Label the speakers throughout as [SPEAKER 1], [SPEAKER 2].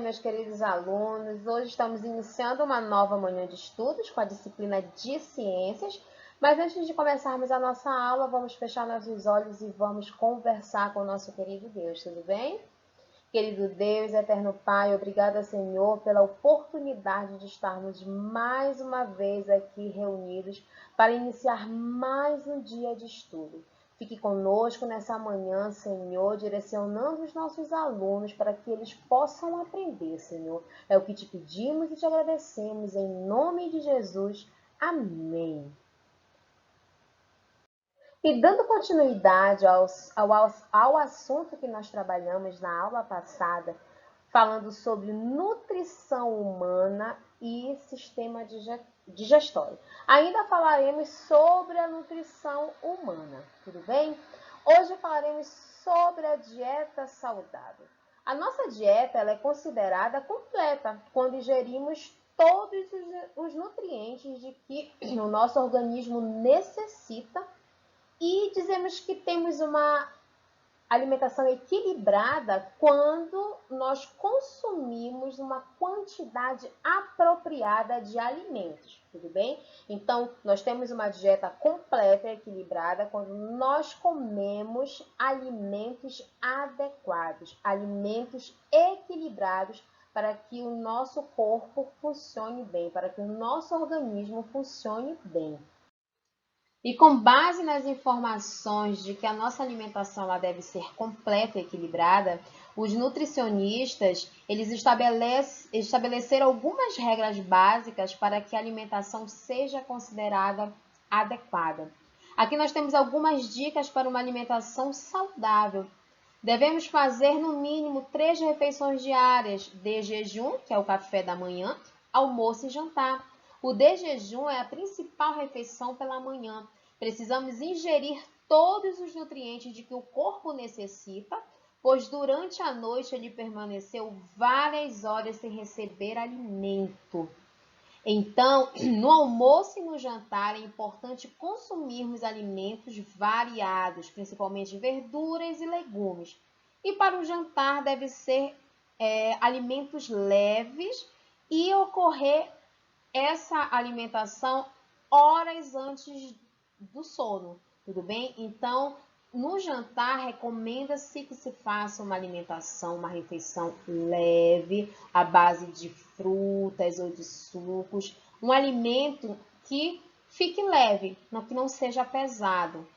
[SPEAKER 1] meus queridos alunos. Hoje estamos iniciando uma nova manhã de estudos com a disciplina de ciências. Mas antes de começarmos a nossa aula, vamos fechar nossos olhos e vamos conversar com o nosso querido Deus, tudo bem? Querido Deus, eterno Pai, obrigada, Senhor, pela oportunidade de estarmos mais uma vez aqui reunidos para iniciar mais um dia de estudo. Fique conosco nessa manhã, Senhor, direcionando os nossos alunos para que eles possam aprender, Senhor. É o que te pedimos e te agradecemos em nome de Jesus. Amém. E dando continuidade ao assunto que nós trabalhamos na aula passada, falando sobre nutrição humana e sistema digestório. Ainda falaremos sobre a nutrição humana, tudo bem? Hoje falaremos sobre a dieta saudável. A nossa dieta ela é considerada completa quando ingerimos todos os nutrientes de que o nosso organismo necessita e dizemos que temos uma alimentação equilibrada quando nós consumimos uma quantidade apropriada de alimentos, tudo bem? Então, nós temos uma dieta completa e equilibrada quando nós comemos alimentos adequados, alimentos equilibrados para que o nosso corpo funcione bem, para que o nosso organismo funcione bem. E com base nas informações de que a nossa alimentação ela deve ser completa e equilibrada, os nutricionistas eles estabeleceram algumas regras básicas para que a alimentação seja considerada adequada. Aqui nós temos algumas dicas para uma alimentação saudável. Devemos fazer no mínimo 3 refeições diárias de jejum, que é o café da manhã, almoço e jantar. O de jejum é a principal refeição pela manhã. Precisamos ingerir todos os nutrientes de que o corpo necessita, pois durante a noite ele permaneceu várias horas sem receber alimento. Então, no almoço e no jantar é importante consumirmos alimentos variados, principalmente verduras e legumes. E para o jantar deve ser alimentos leves e ocorrer essa alimentação horas antes do sono, tudo bem? Então, no jantar, recomenda-se que se faça uma alimentação, uma refeição leve, à base de frutas ou de sucos, um alimento que fique leve, que não seja pesado,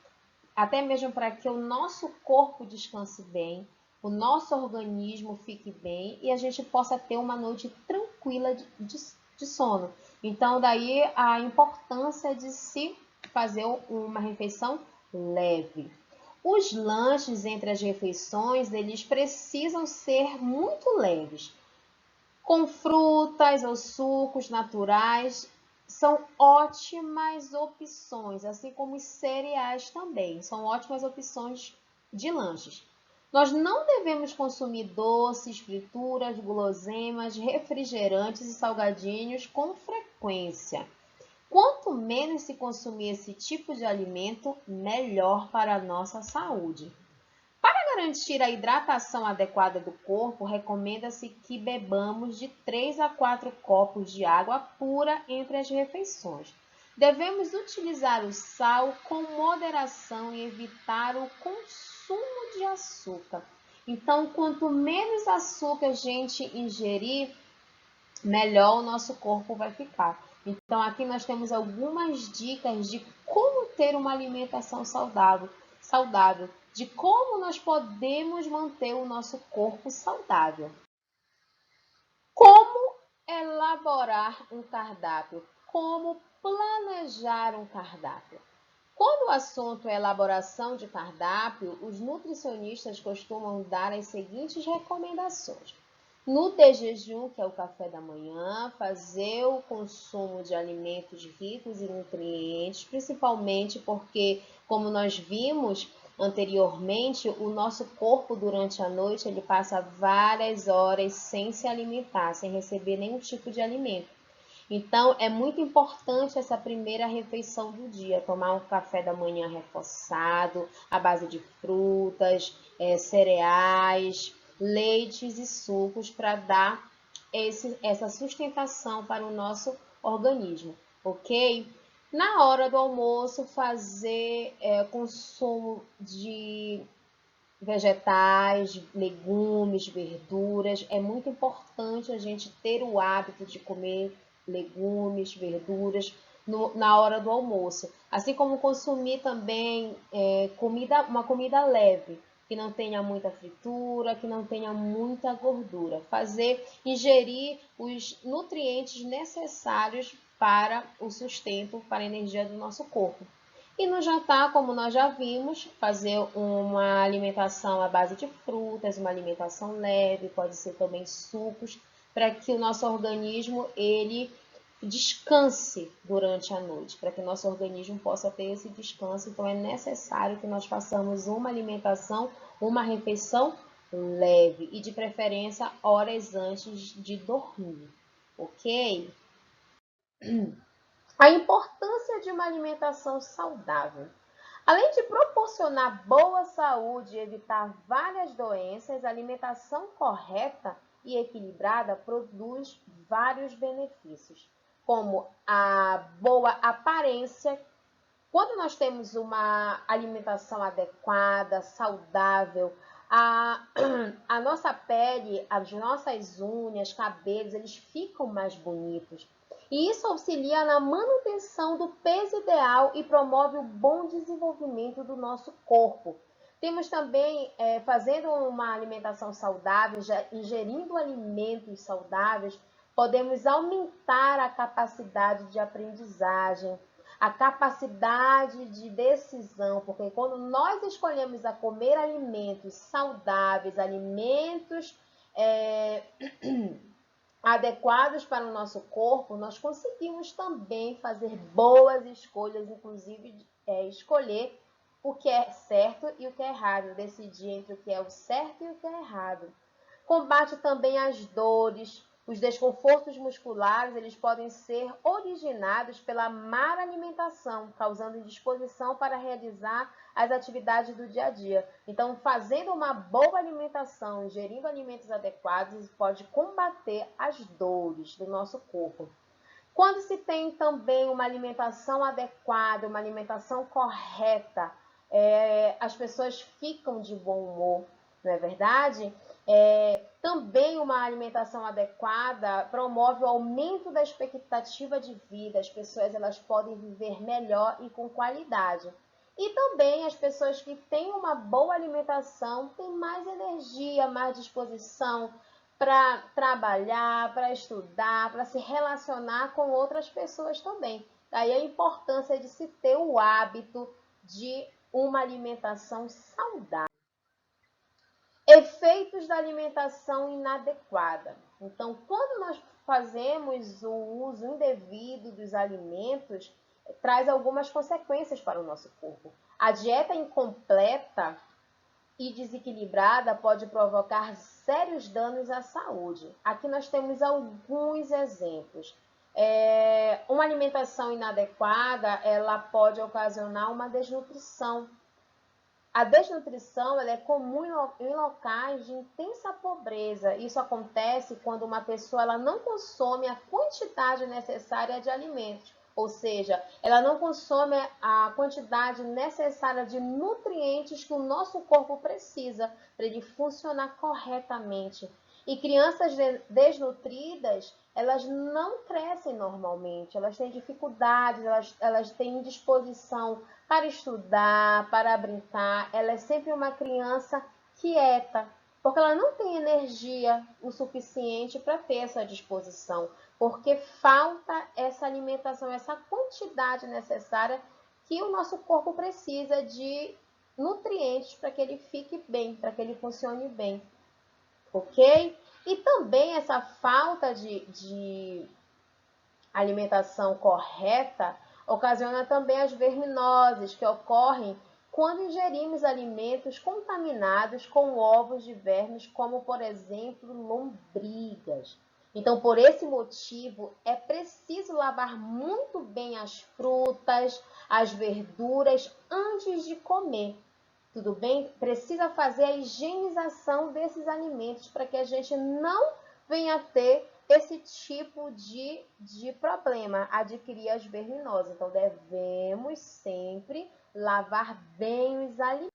[SPEAKER 1] até mesmo para que o nosso corpo descanse bem, o nosso organismo fique bem e a gente possa ter uma noite tranquila de sono. Então, daí a importância de se fazer uma refeição leve. Os lanches entre as refeições, eles precisam ser muito leves. Com frutas ou sucos naturais, são ótimas opções, assim como os cereais também, são ótimas opções de lanches. Nós não devemos consumir doces, frituras, guloseimas, refrigerantes e salgadinhos com frequência. Quanto menos se consumir esse tipo de alimento, melhor para a nossa saúde. Para garantir a hidratação adequada do corpo, recomenda-se que bebamos de 3 a 4 copos de água pura entre as refeições. Devemos utilizar o sal com moderação e evitar o consumo de açúcar. Então, quanto menos açúcar a gente ingerir, melhor o nosso corpo vai ficar. Então, aqui nós temos algumas dicas de como ter uma alimentação saudável, de como nós podemos manter o nosso corpo saudável. Como elaborar um cardápio? Como planejar um cardápio? Quando o assunto é elaboração de cardápio, os nutricionistas costumam dar as seguintes recomendações. No de jejum, que é o café da manhã, fazer o consumo de alimentos ricos em nutrientes, principalmente porque, como nós vimos anteriormente, o nosso corpo durante a noite ele passa várias horas sem se alimentar, sem receber nenhum tipo de alimento. Então, é muito importante essa primeira refeição do dia, tomar um café da manhã reforçado, à base de frutas, cereais, leites e sucos para dar essa sustentação para o nosso organismo, ok? Na hora do almoço, fazer consumo de vegetais, legumes, verduras. É muito importante a gente ter o hábito de comer legumes, verduras na hora do almoço. Assim como consumir também uma comida leve, que não tenha muita fritura, que não tenha muita gordura. Ingerir os nutrientes necessários para o sustento, para a energia do nosso corpo. E no jantar, como nós já vimos, fazer uma alimentação à base de frutas, uma alimentação leve, pode ser também sucos, para que o nosso organismo ele descanse durante a noite, para que o nosso organismo possa ter esse descanso. Então é necessário que nós façamos uma alimentação, uma refeição leve e de preferência horas antes de dormir, ok? A importância de uma alimentação saudável. Além de proporcionar boa saúde e evitar várias doenças, a alimentação correta e equilibrada produz vários benefícios, como a boa aparência. Quando nós temos uma alimentação adequada, saudável, a nossa pele, as nossas unhas, cabelos, eles ficam mais bonitos. E isso auxilia na manutenção do peso ideal e promove o bom desenvolvimento do nosso corpo. Temos também, fazendo uma alimentação saudável, ingerindo alimentos saudáveis, podemos aumentar a capacidade de aprendizagem, a capacidade de decisão, porque quando nós escolhemos a comer alimentos saudáveis, alimentos adequados para o nosso corpo, nós conseguimos também fazer boas escolhas, inclusive escolher o que é certo e o que é errado, decidir entre o que é o certo e o que é errado. Combate também as dores, os desconfortos musculares, eles podem ser originados pela má alimentação, causando indisposição para realizar as atividades do dia a dia. Então, fazendo uma boa alimentação, ingerindo alimentos adequados, pode combater as dores do nosso corpo. Quando se tem também uma alimentação adequada, uma alimentação correta, as pessoas ficam de bom humor, não é verdade? Também uma alimentação adequada promove o aumento da expectativa de vida. As pessoas elas podem viver melhor e com qualidade. E também as pessoas que têm uma boa alimentação têm mais energia, mais disposição para trabalhar, para estudar, para se relacionar com outras pessoas também. Daí a importância de se ter o hábito de uma alimentação saudável. Efeitos da alimentação inadequada. Então, quando nós fazemos o uso indevido dos alimentos, traz algumas consequências para o nosso corpo. A dieta incompleta e desequilibrada pode provocar sérios danos à saúde. Aqui nós temos alguns exemplos. Uma alimentação inadequada, ela pode ocasionar uma desnutrição. A desnutrição ela é comum em locais de intensa pobreza. Isso acontece quando uma pessoa ela não consome a quantidade necessária de alimentos, ou seja, ela não consome a quantidade necessária de nutrientes que o nosso corpo precisa para ele funcionar corretamente. E crianças desnutridas, elas não crescem normalmente, elas têm dificuldades, elas têm indisposição para estudar, para brincar. Ela é sempre uma criança quieta, porque ela não tem energia o suficiente para ter essa disposição, porque falta essa alimentação, essa quantidade necessária que o nosso corpo precisa de nutrientes para que ele fique bem, para que ele funcione bem, ok? E também essa falta de alimentação correta ocasiona também as verminoses, que ocorrem quando ingerimos alimentos contaminados com ovos de vermes, como, por exemplo, lombrigas. Então, por esse motivo, é preciso lavar muito bem as frutas, as verduras antes de comer. Tudo bem? Precisa fazer a higienização desses alimentos para que a gente não venha ter esse tipo de problema, adquirir as verminoses. Então, devemos sempre lavar bem os alimentos.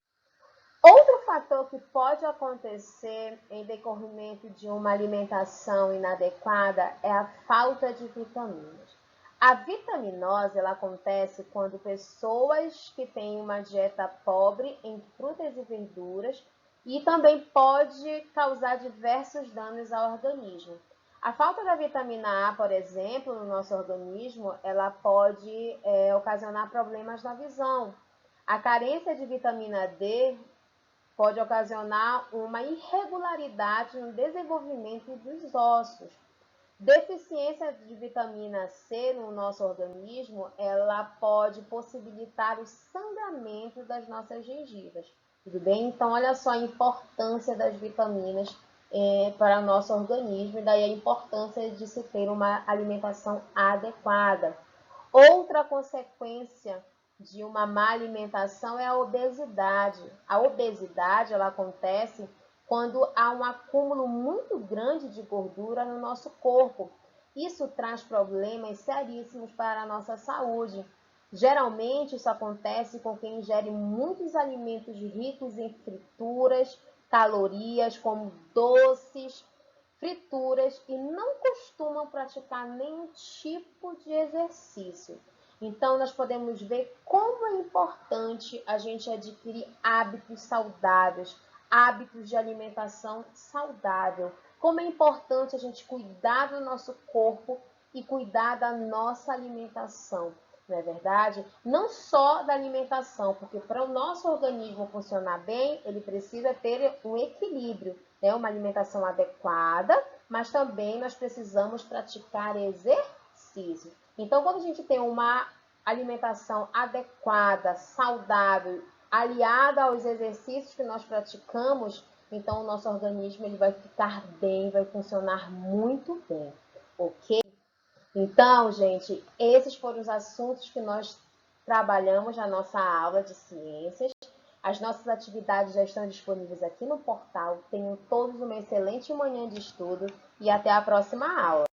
[SPEAKER 1] Outro fator que pode acontecer em decorrimento de uma alimentação inadequada é a falta de vitaminas. A vitaminose ela acontece quando pessoas que têm uma dieta pobre em frutas e verduras e também pode causar diversos danos ao organismo. A falta da vitamina A, por exemplo, no nosso organismo, ela pode ocasionar problemas na visão. A carência de vitamina D pode ocasionar uma irregularidade no desenvolvimento dos ossos. Deficiência de vitamina C no nosso organismo, ela pode possibilitar o sangramento das nossas gengivas. Tudo bem? Então, olha só a importância das vitaminas para o nosso organismo e daí a importância de se ter uma alimentação adequada. Outra consequência de uma má alimentação é a obesidade. A obesidade ela acontece quando há um acúmulo muito grande de gordura no nosso corpo. Isso traz problemas seríssimos para a nossa saúde. Geralmente isso acontece com quem ingere muitos alimentos ricos em frituras, calorias, como doces, frituras e não costumam praticar nenhum tipo de exercício. Então, nós podemos ver como é importante a gente adquirir hábitos saudáveis, hábitos de alimentação saudável. Como é importante a gente cuidar do nosso corpo e cuidar da nossa alimentação, não é verdade? Não só da alimentação, porque para o nosso organismo funcionar bem, ele precisa ter um equilíbrio, né? Uma alimentação adequada, mas também nós precisamos praticar exercício. Então, quando a gente tem uma alimentação adequada, saudável, aliada aos exercícios que nós praticamos, então o nosso organismo ele vai ficar bem, vai funcionar muito bem, ok? Então, gente, esses foram os assuntos que nós trabalhamos na nossa aula de ciências. As nossas atividades já estão disponíveis aqui no portal. Tenham todos uma excelente manhã de estudo e até a próxima aula.